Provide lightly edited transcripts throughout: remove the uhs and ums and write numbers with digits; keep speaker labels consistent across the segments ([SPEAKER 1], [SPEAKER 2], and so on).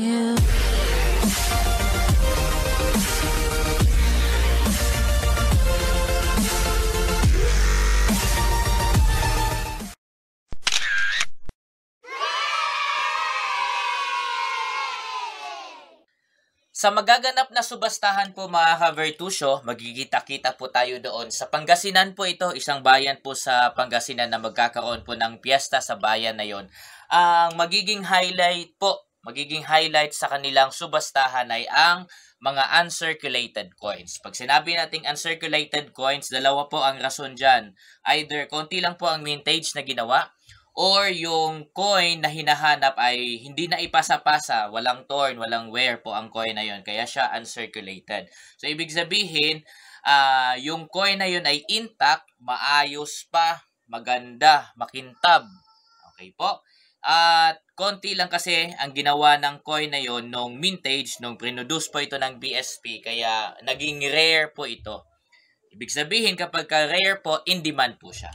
[SPEAKER 1] you.
[SPEAKER 2] Sa magaganap na subastahan po mga ka-Vertusio, magkikita-kita po tayo doon. Sa Pangasinan po ito, isang bayan po sa Pangasinan na magkakaroon po ng piyesta sa bayan na yon. Ang magiging highlight sa kanilang subastahan ay ang mga uncirculated coins. Pag sinabi nating uncirculated coins, dalawa po ang rason dyan. Either konti lang po ang mintage na ginawa, or yung coin na hinahanap ay hindi na ipasa-pasa, walang torn, walang wear po ang coin na yon, kaya siya uncirculated. So, ibig sabihin, yung coin na yon ay intact, maayos pa, maganda, makintab. Okay po? At konti lang kasi ang ginawa ng coin na yon nung mintage, nung produce po ito ng BSP, kaya naging rare po ito. Ibig sabihin, kapag rare po, in demand po siya.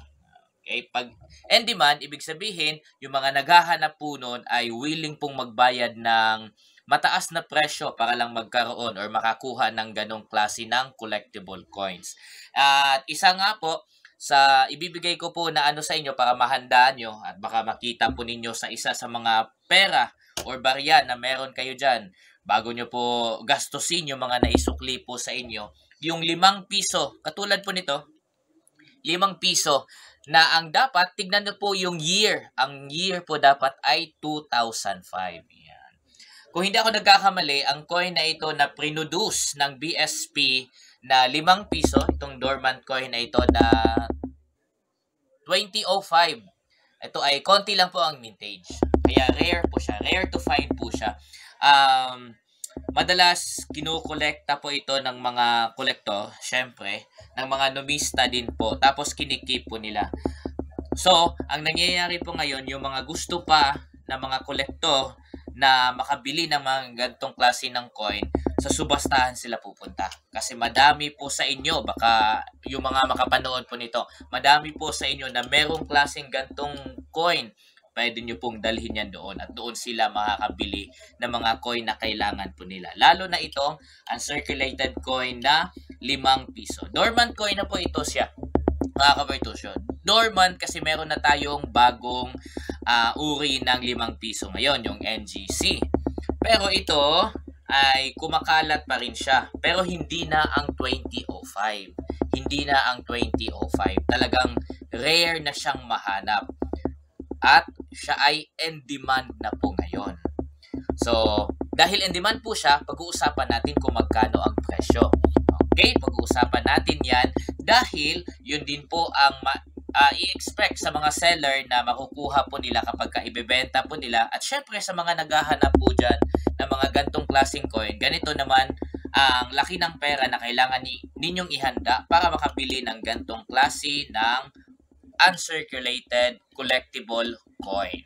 [SPEAKER 2] Okay, pag in demand, ibig sabihin, yung mga naghahanap po nun ay willing pong magbayad ng mataas na presyo para lang magkaroon or makakuha ng ganong klase ng collectible coins. At isa nga po, sa ibibigay ko po na ano sa inyo para mahandaan nyo at baka makita po ninyo sa isa sa mga pera or barya na meron kayo dyan, bago nyo po gastusin yung mga naisukli po sa inyo, yung 5 piso, katulad po nito, 5 piso, na ang dapat, tignan nyo po yung year. Ang year po dapat ay 2005. Yan. Kung hindi ako nagkakamali, ang coin na ito na produce ng BSP na 5 piso, itong dormant coin na ito na 2005. Ito ay konti lang po ang mintage. Kaya rare po siya. Rare to find po siya. Madalas kinukolekta po ito ng mga kolektor, syempre, ng mga numista din po. Tapos kinikip po nila. So, ang nangyayari po ngayon, yung mga gusto pa na mga kolektor na makabili ng mga gantong klase ng coin, sa subastahan sila pupunta. Kasi madami po sa inyo, baka yung mga makapanood po nito, madami po sa inyo na merong klaseng gantong coin, pwede nyo pong dalhin yan doon at doon sila makakabili ng mga coin na kailangan po nila. Lalo na itong uncirculated coin na 5 piso. Dormant coin na po ito siya, mga ka-Vertusio. Dormant kasi meron na tayong bagong uri ng 5 piso ngayon, yung NGC. Pero ito ay kumakalat pa rin siya. Pero hindi na ang 2005. Hindi na ang 2005. Talagang rare na siyang mahanap. At siya ay in demand na po ngayon. So, dahil in demand po siya, pag-uusapan natin kung magkano ang presyo. Okay, pag-uusapan natin yan dahil yun din po ang i-expect sa mga seller na makukuha po nila kapag ibebenta po nila. At syempre sa mga naghahanap po dyan ng mga gantong klaseng coin, ganito naman ang laki ng pera na kailangan ninyong ihanda para makabili ng gantong klase ng uncirculated collectible coin.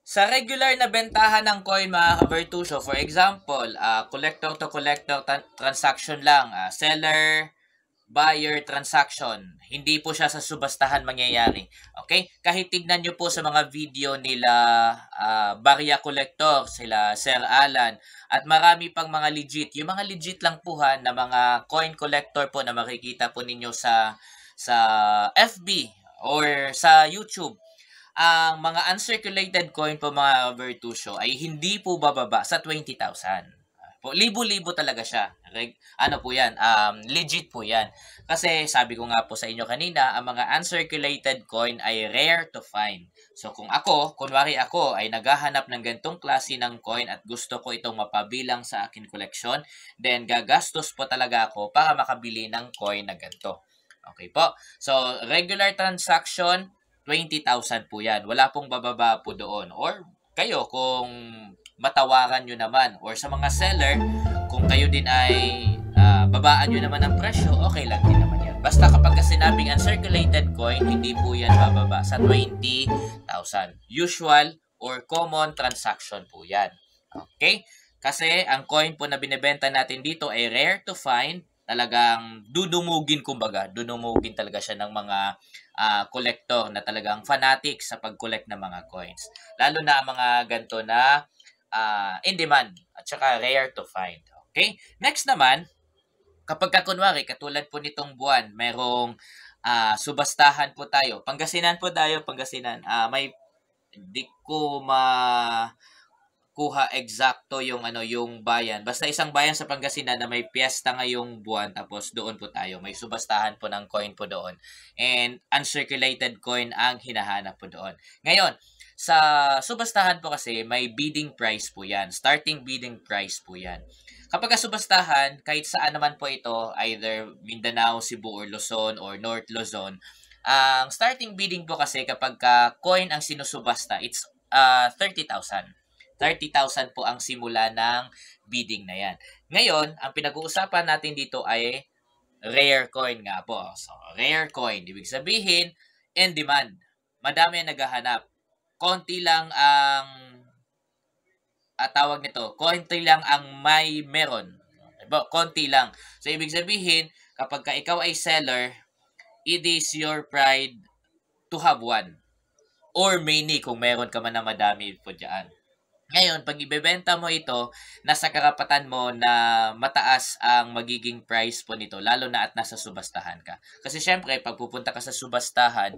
[SPEAKER 2] Sa regular na bentahan ng coin mga ka-Vertusio, for example, collector to collector transaction lang, seller buyer transaction, hindi po siya sa subastahan mangyayari. Okay? Kahit tignan nyo po sa mga video nila Barya Collector, sila Sir Alan, at marami pang mga legit. Yung mga legit lang po na mga coin collector po na makikita po ninyo sa FB or sa YouTube. Ang mga uncirculated coin po mga Vertusio ay hindi po bababa sa 20,000. Libo-libo talaga siya. Ano po yan? Legit po yan. Kasi sabi ko nga po sa inyo kanina, ang mga uncirculated coin ay rare to find. So kung kunwari ako ay naghahanap ng gantong klase ng coin at gusto ko itong mapabilang sa akin koleksyon, then gagastos po talaga ako para makabili ng coin na ganito. Okay po? So regular transaction, 20,000 po yan. Wala pong bababa po doon. Or kayo kung matawaran nyo naman. Or sa mga seller, kung kayo din ay babaan nyo naman ang presyo, okay lang din naman yan. Basta kapag sinabing uncirculated coin, hindi po yan bababa sa 20,000. Usual or common transaction po yan. Okay? Kasi ang coin po na binibenta natin dito ay rare to find. talagang dudumugin, kumbaga, dudumugin talaga siya ng mga collector na talagang fanatic sa pag-collect ng mga coins. Lalo na ang mga ganito na in demand at saka rare to find. Okay? Next naman, kapag kunwari, katulad po nitong buwan, merong subastahan po tayo. Pangasinan po tayo, Pangasinan. May di ko kuha eksakto yung yung bayan. Basta isang bayan sa Pangasinan na may piyesta ngayong buwan, tapos doon po tayo. May subastahan po ng coin po doon. And uncirculated coin ang hinahanap po doon. Ngayon, sa subastahan po kasi may bidding price po yan. Starting bidding price po yan. Kapag subastahan, kahit saan naman po ito, either Mindanao, Cebu, or Luzon, or North Luzon, ang starting bidding po kasi kapag coin ang sinusubasta, it's 30,000. 30,000 po ang simula ng bidding na yan. Ngayon, ang pinag-uusapan natin dito ay rare coin nga po. So, rare coin. Ibig sabihin, in demand. Madami ang naghahanap. Konti lang ang tawag nito. Konti lang ang may meron. Konti lang. So, ibig sabihin, kapag ikaw ay seller, it is your pride to have one. Or many kung meron ka man na madami po dyan. Ngayon, pag ibebenta mo ito, nasa karapatan mo na mataas ang magiging price po nito, lalo na at nasa subastahan ka. Kasi syempre, pag pupunta ka sa subastahan,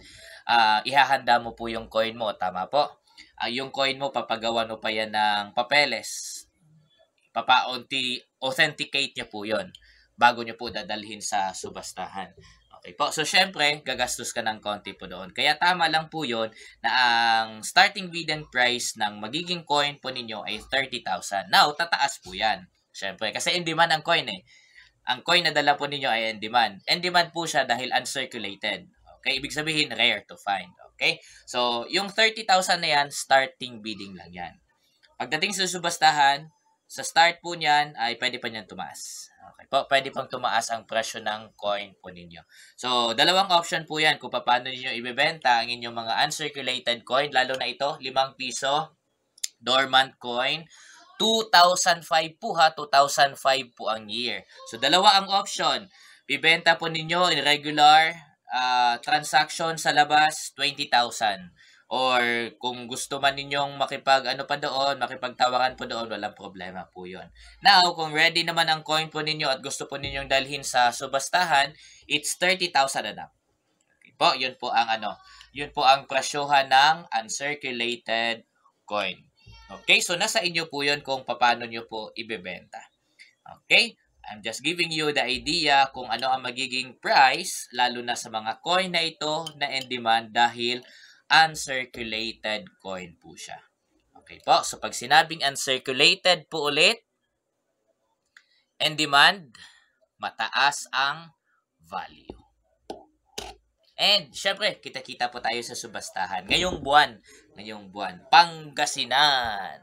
[SPEAKER 2] ihahanda mo po yung coin mo, tama po? Yung coin mo, papagawa mo pa yan ng papeles. Authenticate niyo po yon bago niyo po dadalhin sa subastahan. Okay po. So, syempre, gagastos ka ng konti po doon. Kaya tama lang po yun na ang starting bidding price ng magiging coin po ninyo ay 30,000. Now, tataas po yan. Syempre, kasi in demand ang coin eh. Ang coin na dala po ninyo ay in demand. In demand po siya dahil uncirculated. Okay? Ibig sabihin, rare to find. Okay? So, yung 30,000 na yan, starting bidding lang yan. Pagdating sa subastahan, sa start po niyan ay pwede pa niyan tumaas. Okay po, pwede pang tumaas ang presyo ng coin po ninyo. So, dalawang option po yan kung paano niyo ibebenta ang inyong mga uncirculated coin, lalo na ito, 5 piso, dormant coin, 2,005 po ha, 2,005 po ang year. So, dalawa ang option. Bibenta po ninyo in regular transaction sa labas, 20,000. Or kung gusto man ninyong makipagtawaran po doon, walang problema po yun. Now, kung ready naman ang coin po ninyo at gusto po ninyong dalhin sa subastahan, it's 30,000 na. Okay po, yun po ang presyohan ng uncirculated coin. Okay, so nasa inyo po yun kung paano nyo po ibebenta. Okay, I'm just giving you the idea kung ano ang magiging price, lalo na sa mga coin na ito na in demand dahil uncirculated coin po siya. Okay po, so pag sinabing uncirculated po ulit, in demand, mataas ang value. And, syempre, kita-kita po tayo sa subastahan. Ngayong buwan, Pangasinan.